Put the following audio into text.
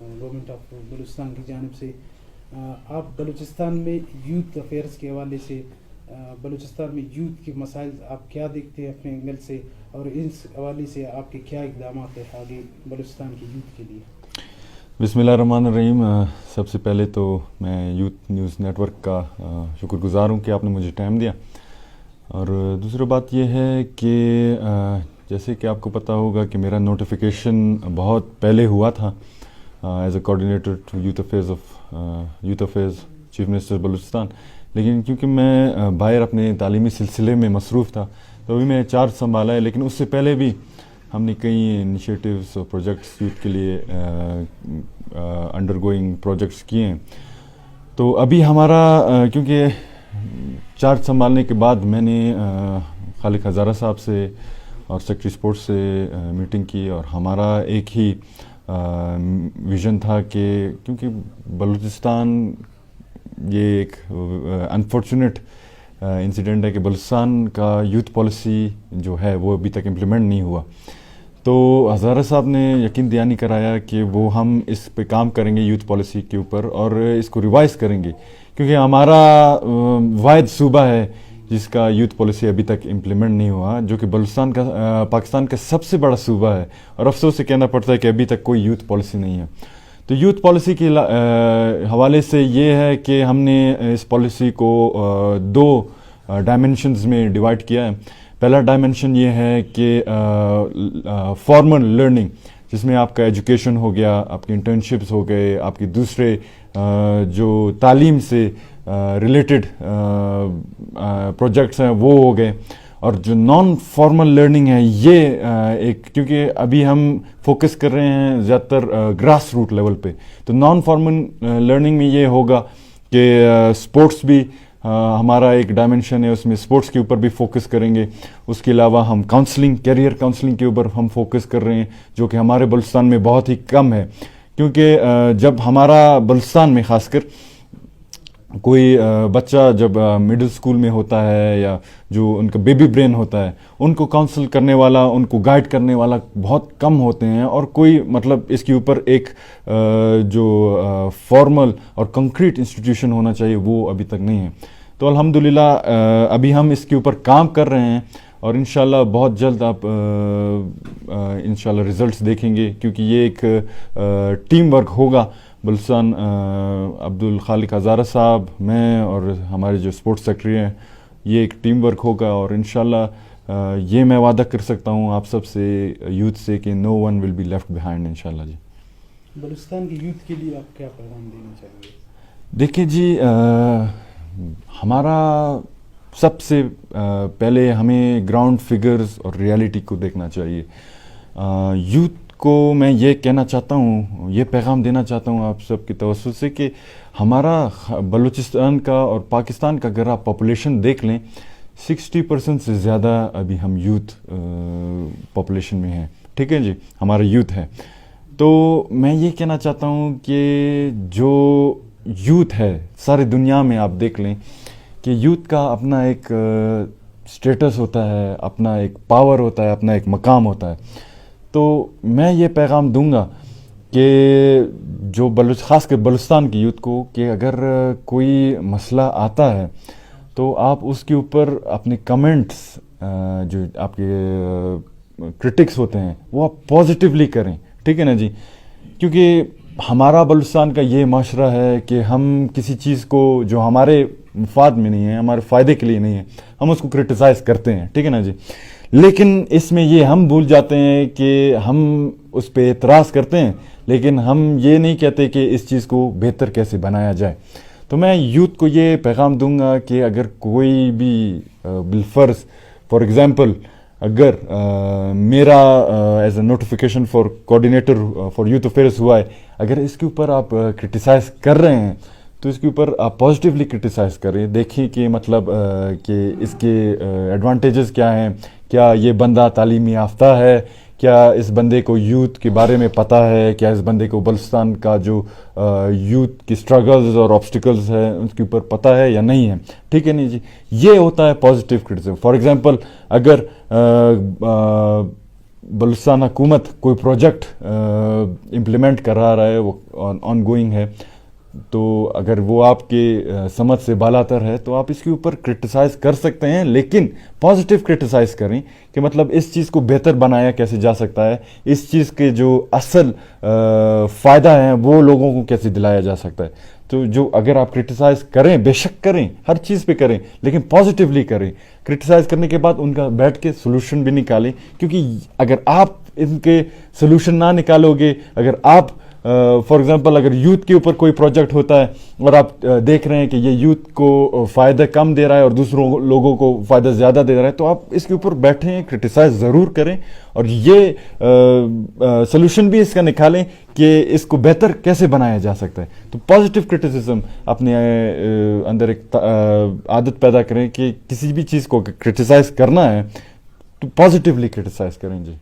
Government of Balochistan की जानिब से आप बलूचिस्तान में यूथ अफेयर्स के हवाले से बलूचिस्तान में यूथ के मसाइल आप क्या देखते हैं अपने एंगल से, और इस हवाले से आपके क्या इक़दाम हैं आगे बलूचिस्तान के यूथ के लिए? बिस्मिल्लाहिर्रहमानिर्रहीम। सबसे पहले तो मैं यूथ न्यूज़ नेटवर्क का शुक्रगुज़ार हूँ कि आपने मुझे टाइम दिया। और दूसरी बात यह है कि जैसे कि आपको पता होगा कि मेरा नोटिफिकेशन बहुत पहले हुआ था as a coordinator to youth affairs chief minister Balochistan, लेकिन क्योंकि मैं बाहर अपने तालीमी सिलसिले में मसरूफ़ था तो अभी मैं चार्ज संभाला है। लेकिन उससे पहले भी हमने कई इनिशिएटिव्स और प्रोजेक्ट्स यूथ के लिए अंडरगोइंग प्रोजेक्ट्स किए हैं। तो अभी हमारा क्योंकि चार्ज संभालने के बाद मैंने खालिक हज़ारा साहब से और सेक्रेटरी स्पोर्ट्स से मीटिंग की, और हमारा एक ही विज़न था कि क्योंकि बलूचिस्तान ये एक अनफॉर्चुनेट इंसिडेंट है कि बलूचिस्तान का यूथ पॉलिसी जो है वो अभी तक इम्प्लीमेंट नहीं हुआ। तो हज़ारा साहब ने यकीन दहानी कराया कि वो हम इस पे काम करेंगे यूथ पॉलिसी के ऊपर और इसको रिवाइज़ करेंगे, क्योंकि हमारा वाहिद सूबा है जिसका यूथ पॉलिसी अभी तक इम्प्लीमेंट नहीं हुआ, जो कि बलूचिस्तान का पाकिस्तान का सबसे बड़ा सूबा है। और अफसोस से कहना पड़ता है कि अभी तक कोई यूथ पॉलिसी नहीं है। तो यूथ पॉलिसी के हवाले से ये है कि हमने इस पॉलिसी को दो डायमेंशंस में डिवाइड किया है। पहला डायमेंशन ये है कि फॉर्मल लर्निंग, जिसमें आपका एजुकेशन हो गया, आपकी इंटर्नशिप्स हो गए, आपकी दूसरे जो तालीम से रिलेटेड प्रोजेक्ट्स हैं वो हो गए। और जो नॉन फॉर्मल लर्निंग है ये एक, क्योंकि अभी हम फोकस कर रहे हैं ज़्यादातर ग्रास रूट लेवल पे, तो नॉन फॉर्मल लर्निंग में ये होगा कि स्पोर्ट्स भी हमारा एक डायमेंशन है, उसमें स्पोर्ट्स के ऊपर भी फोकस करेंगे। उसके अलावा हम काउंसलिंग, कैरियर काउंसलिंग के ऊपर हम फोकस कर रहे हैं, जो कि हमारे बलूचिस्तान में बहुत ही कम है। क्योंकि जब हमारा बलूचिस्तान में ख़ासकर कोई बच्चा जब मिडिल स्कूल में होता है या जो उनका बेबी ब्रेन होता है, उनको काउंसल करने वाला, उनको गाइड करने वाला बहुत कम होते हैं, और कोई मतलब इसके ऊपर एक जो फॉर्मल और कंक्रीट इंस्टीट्यूशन होना चाहिए वो अभी तक नहीं है। तो अल्हम्दुलिल्लाह अभी हम इसके ऊपर काम कर रहे हैं, और इंशाल्लाह बहुत जल्द आप इंशाल्लाह रिज़ल्ट्स देखेंगे, क्योंकि ये एक टीम वर्क होगा। बलूचिस्तान अब्दुल खालिक हज़ारा साहब, मैं और हमारे जो स्पोर्ट्स सेक्रेटरी हैं, ये एक टीम वर्क होगा। और इंशाल्लाह ये मैं वादा कर सकता हूँ आप सब से, यूथ से, कि no one will be left behind इंशाल्लाह जी। बलूचिस्तान के यूथ के लिए आप क्या पैगाम देना चाहेंगे? देखिए जी, हमारा सबसे पहले हमें ग्राउंड फिगर्स और रियलिटी को देखना चाहिए। यूथ को मैं ये कहना चाहता हूँ, ये पैगाम देना चाहता हूँ आप सब की तवज्जो से, कि हमारा बलूचिस्तान का और पाकिस्तान का अगर आप पॉपुलेशन देख लें, 60% से ज़्यादा अभी हम यूथ पॉपुलेशन में हैं। ठीक है जी, हमारा यूथ है। तो मैं ये कहना चाहता हूँ कि जो यूथ है सारी दुनिया में आप देख लें कि यूथ का अपना एक स्टेटस होता है, अपना एक पावर होता है, अपना एक मकाम होता है। तो मैं ये पैगाम दूंगा कि जो ख़ासकर बलूचिस्तान की यूथ को, कि अगर कोई मसला आता है तो आप उसके ऊपर अपने कमेंट्स, जो आपके क्रिटिक्स होते हैं, वो आप पॉजिटिवली करें। ठीक है ना जी, क्योंकि हमारा बलूचिस्तान का ये माशरा है कि हम किसी चीज़ को जो हमारे मुफाद में नहीं है, हमारे फ़ायदे के लिए नहीं है, हम उसको क्रिटिसाइज़ करते हैं। ठीक है ना जी, लेकिन इसमें ये हम भूल जाते हैं कि हम उस पर एतराज़ करते हैं, लेकिन हम ये नहीं कहते कि इस चीज़ को बेहतर कैसे बनाया जाए। तो मैं यूथ को ये पैगाम दूंगा कि अगर कोई भी बिलफर्ज, फॉर एग्ज़ाम्पल, अगर मेरा as a notification for coordinator for youth affairs हुआ है, अगर इसके ऊपर आप क्रिटिसाइज़ कर रहे हैं तो इसके ऊपर आप पॉजिटिवली क्रिटिसाइज़ करें। देखिए कि मतलब कि इसके एडवांटेजेस क्या हैं, क्या ये बंदा तालीमी याफ्ता है, क्या इस बंदे को यूथ के बारे में पता है, क्या इस बंदे को बलूचिस्तान का जो यूथ की स्ट्रगल्स और ऑब्स्टिकल्स है उसके ऊपर पता है या नहीं है। ठीक है नहीं जी, ये होता है पॉजिटिव क्रिटिसिज्म। फॉर एग्जांपल, अगर बलूचिस्तान हुकूमत कोई प्रोजेक्ट इम्प्लीमेंट करा रहा है, वो ऑन गोइंग है, तो अगर वो आपके समझ से बालातर है तो आप इसके ऊपर क्रिटिसाइज़ कर सकते हैं, लेकिन पॉजिटिव क्रिटिसाइज़ करें कि मतलब इस चीज़ को बेहतर बनाया कैसे जा सकता है, इस चीज़ के जो असल फ़ायदा है वो लोगों को कैसे दिलाया जा सकता है। तो जो अगर आप क्रिटिसाइज़ करें, बेशक करें, हर चीज़ पे करें, लेकिन पॉजिटिवली करें। क्रिटिसाइज़ करने के बाद उनका बैठ के सोल्यूशन भी निकालें, क्योंकि अगर आप इनके सोल्यूशन ना निकालोगे, अगर आप फॉर एग्जांपल अगर यूथ के ऊपर कोई प्रोजेक्ट होता है और आप देख रहे हैं कि ये यूथ को फ़ायदा कम दे रहा है और दूसरों लोगों को फ़ायदा ज़्यादा दे रहा है, तो आप इसके ऊपर बैठें, क्रिटिसाइज़ ज़रूर करें और ये सोल्यूशन भी इसका निकालें कि इसको बेहतर कैसे बनाया जा सकता है। तो पॉजिटिव क्रिटिसिज्म अपने अंदर एक आदत पैदा करें कि किसी भी चीज़ को क्रिटिसाइज़ करना है तो पॉजिटिवली क्रिटिसाइज़ करें। जी।